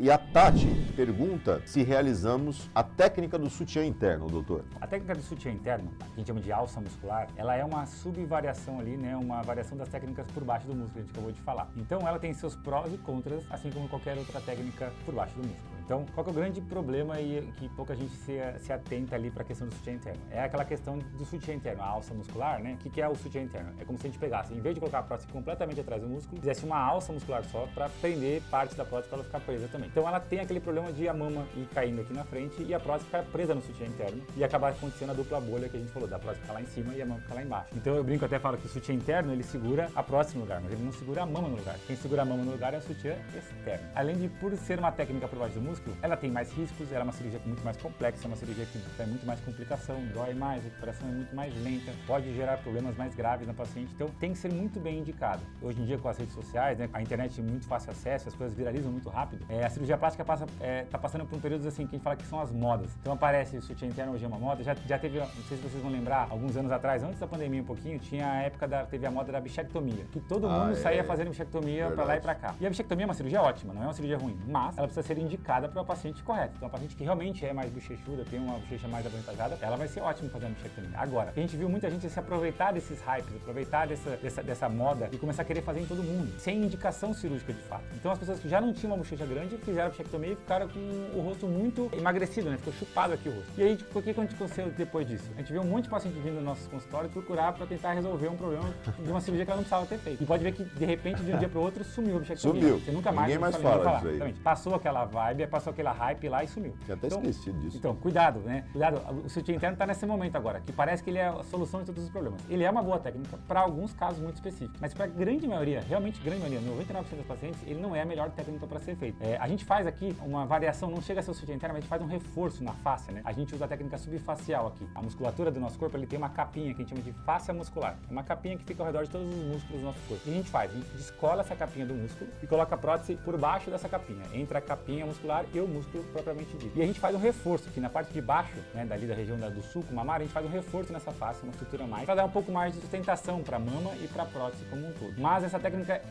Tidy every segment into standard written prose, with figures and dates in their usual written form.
E a Tati pergunta se realizamos a técnica do sutiã interno, doutor. A técnica do sutiã interno, que a gente chama de alça muscular, ela é uma subvariação ali, né? Uma variação das técnicas por baixo do músculo, que a gente acabou de falar. Então ela tem seus prós e contras, assim como qualquer outra técnica por baixo do músculo. Então, qual que é o grande problema e que pouca gente se atenta ali para a questão do sutiã interno? É aquela questão do sutiã interno, a alça muscular, né? O que é o sutiã interno? É como se a gente pegasse, em vez de colocar a prótese completamente atrás do músculo, fizesse uma alça muscular só para prender parte da prótese para ela ficar presa também. Então ela tem aquele problema de a mama ir caindo aqui na frente e a prótese ficar presa no sutiã interno e acabar acontecendo a dupla bolha que a gente falou, da prótese ficar lá em cima e a mama ficar lá embaixo. Então eu brinco, até falo que o sutiã interno ele segura a prótese no lugar, mas ele não segura a mama no lugar. Quem segura a mama no lugar é o sutiã externo. Além de, por ser uma técnica por baixo do músculo, ela tem mais riscos, ela é uma cirurgia muito mais complexa, é uma cirurgia que tem muito mais complicação, dói mais, a recuperação é muito mais lenta, pode gerar problemas mais graves na paciente, então tem que ser muito bem indicado. Hoje em dia com as redes sociais, né, a internet muito fácil acesso, as coisas viralizam muito rápido, a cirurgia plástica tá passando por um período assim que a gente fala que são as modas. Então aparece o sutiã interno, hoje é uma moda, já teve, não sei se vocês vão lembrar, alguns anos atrás, antes da pandemia um pouquinho, tinha a época teve a moda da bichectomia, que todo mundo saía fazendo bichectomia para lá e para cá. E a bichectomia é uma cirurgia ótima, não é uma cirurgia ruim, mas ela precisa ser indicada para o paciente correto. Então a paciente que realmente é mais bochechuda, tem uma bochecha mais avantajada, ela vai ser ótima fazendo bichectomia. Agora, a gente viu muita gente se aproveitar desses hypes, aproveitar dessa moda e começar a querer fazer em todo mundo, sem indicação cirúrgica de fato. Então as pessoas que já não tinham uma bochecha grande fizeram a bichectomia e ficaram com o rosto muito emagrecido, né? Ficou chupado aqui o rosto. E aí, por que a gente aconteceu depois disso? A gente viu um monte de paciente vindo no nosso consultório procurar para tentar resolver um problema de uma cirurgia que ela não precisava ter feito. E pode ver que, de repente, de um dia para o outro, sumiu a bichectomia. Sumiu. Você nunca mais, ninguém mais fala disso aí. Exatamente. Passou aquela vibe, passou aquela hype lá e sumiu. Tinha até esquecido disso. Então, cuidado, né? Cuidado, o sutiã interno está nesse momento agora, que parece que ele é a solução de todos os problemas. Ele é uma boa técnica para alguns casos muito específicos, mas para a grande maioria, realmente grande maioria, 99% dos pacientes, ele não é a melhor técnica para ser feito. A gente faz aqui uma variação, não chega a ser o sutiã interno, mas a gente faz um reforço na face, né? A gente usa a técnica subfacial aqui. A musculatura do nosso corpo, ele tem uma capinha que a gente chama de fáscia muscular. É uma capinha que fica ao redor de todos os músculos do nosso corpo. E a gente descola essa capinha do músculo e coloca a prótese por baixo dessa capinha, entre a capinha muscular e o músculo propriamente dito. E a gente faz um reforço aqui na parte de baixo, né, dali da região do sulco mamário, a gente faz um reforço nessa face, uma estrutura mais, para dar um pouco mais de sustentação para a mama e para a prótese como um todo. Mas essa técnica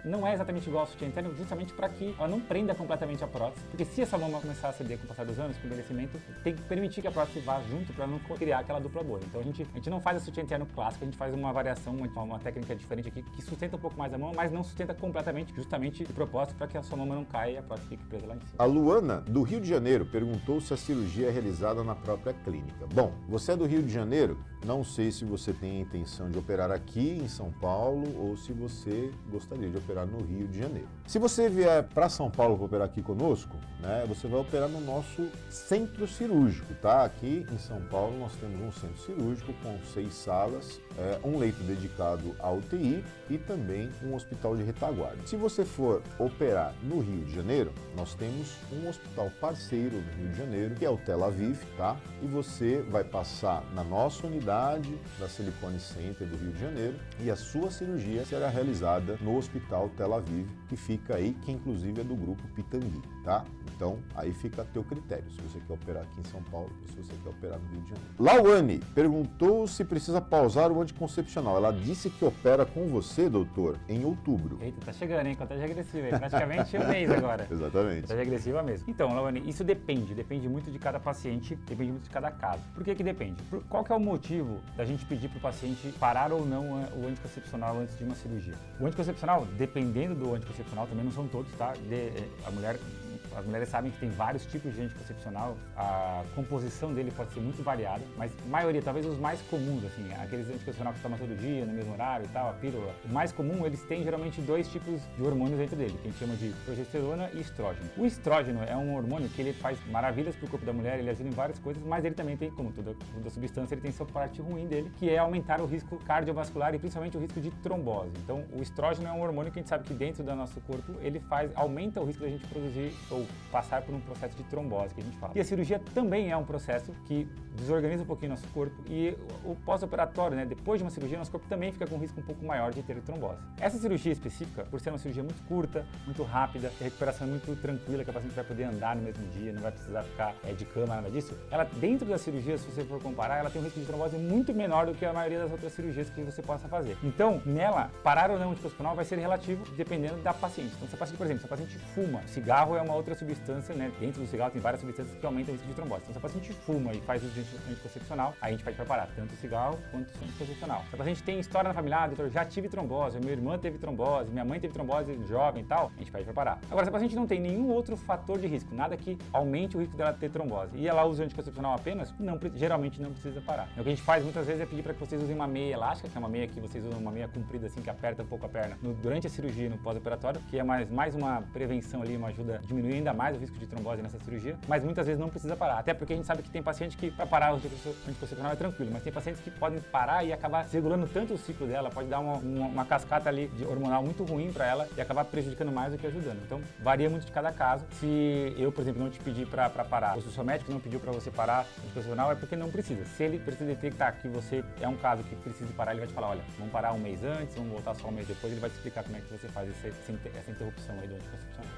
não é exatamente igual ao sutiã interno, justamente para que ela não prenda completamente a prótese, porque se essa mama começar a ceder com o passar dos anos, com o envelhecimento, tem que permitir que a prótese vá junto para não criar aquela dupla bolha. Então a gente não faz a sutiã interno clássico, a gente faz uma variação, uma técnica diferente aqui, que sustenta um pouco mais a mama, mas não sustenta completamente, justamente de propósito para que a sua mama não caia e a prótese fique presa lá em cima. A Luana, do Rio de Janeiro, perguntou se a cirurgia é realizada na própria clínica. Bom, você é do Rio de Janeiro, não sei se você tem a intenção de operar aqui em São Paulo ou se você gostaria de operar no Rio de Janeiro. Se você vier para São Paulo para operar aqui conosco, né, você vai operar no nosso centro cirúrgico, tá? Aqui em São Paulo nós temos um centro cirúrgico com 6 salas, um leito dedicado à UTI e também um hospital de retaguarda. Se você for operar no Rio de Janeiro, nós temos um hospital parceiro no Rio de Janeiro, que é o Tel Aviv, tá? E você vai passar na nossa unidade da Silicone Center do Rio de Janeiro e a sua cirurgia será realizada no Hospital Tel Aviv, que fica aí, que inclusive é do grupo Pitangui, tá? Então, aí fica a teu critério, se você quer operar aqui em São Paulo ou se você quer operar no Rio de Janeiro. Lauane perguntou se precisa pausar o anticoncepcional. Ela disse que opera com você, doutor, em outubro. Eita, tá chegando, hein? Contagem regressiva, praticamente um mês agora. Exatamente. Contagem regressiva mesmo. Então, Lauane, isso depende muito de cada paciente, depende muito de cada caso. Por que que depende? Qual que é o motivo da gente pedir para o paciente parar ou não o anticoncepcional antes de uma cirurgia? O anticoncepcional, dependendo do anticoncepcional, também não são todos, tá? As mulheres sabem que tem vários tipos de anticoncepcional, a composição dele pode ser muito variada, mas a maioria, talvez os mais comuns, assim, aqueles anticoncepcional que tomam todo dia, no mesmo horário e tal, a pílula, o mais comum, eles têm geralmente 2 tipos de hormônios dentro dele, que a gente chama de progesterona e estrógeno. O estrógeno é um hormônio que ele faz maravilhas para o corpo da mulher, ele ajuda em várias coisas, mas ele também tem, como toda substância, ele tem sua parte ruim dele, que é aumentar o risco cardiovascular e principalmente o risco de trombose. Então, o estrógeno é um hormônio que a gente sabe que dentro do nosso corpo, ele aumenta o risco da gente produzir ou passar por um processo de trombose, que a gente fala. E a cirurgia também é um processo que desorganiza um pouquinho nosso corpo e o pós-operatório, né, depois de uma cirurgia, nosso corpo também fica com um risco um pouco maior de ter trombose. Essa cirurgia específica, por ser uma cirurgia muito curta, muito rápida, a recuperação é muito tranquila, que a paciente vai poder andar no mesmo dia, não vai precisar ficar de cama, nada disso, ela dentro da cirurgia, se você for comparar, ela tem um risco de trombose muito menor do que a maioria das outras cirurgias que você possa fazer. Então, nela, parar ou não o anticoncepcional vai ser relativo dependendo da paciente. Então, se a paciente, por exemplo, se a paciente fuma, cigarro é uma outra outra substância, né? Dentro do cigarro tem várias substâncias que aumentam o risco de trombose. Então, se a paciente fuma e faz uso de anticoncepcional, aí a gente pede para parar tanto o cigarro quanto o anticoncepcional. Se a paciente tem história na família, doutor, já tive trombose, minha irmã teve trombose, minha mãe teve trombose jovem e tal, a gente pede para parar. Agora, se a paciente não tem nenhum outro fator de risco, nada que aumente o risco dela ter trombose, e ela usa o anticoncepcional apenas, geralmente não precisa parar. O que a gente faz muitas vezes é pedir para que vocês usem uma meia elástica, que é uma meia que vocês usam, uma meia comprida assim, que aperta um pouco a perna durante a cirurgia e no pós-operatório, que é mais uma prevenção ali, uma ajuda a diminuir ainda mais o risco de trombose nessa cirurgia, mas muitas vezes não precisa parar, até porque a gente sabe que tem paciente que para parar o anticoncepcional é tranquilo, mas tem pacientes que podem parar e acabar regulando tanto o ciclo dela, pode dar uma cascata ali de hormonal muito ruim para ela e acabar prejudicando mais do que ajudando. Então, varia muito de cada caso. Se eu, por exemplo, não te pedir para parar, ou se o seu médico não pediu para você parar o anticoncepcional, é porque não precisa. Se ele precisa detectar que você é um caso que precisa parar, ele vai te falar, olha, vamos parar um mês antes, vamos voltar só um mês depois, ele vai te explicar como é que você faz essa interrupção aí do anticoncepcional.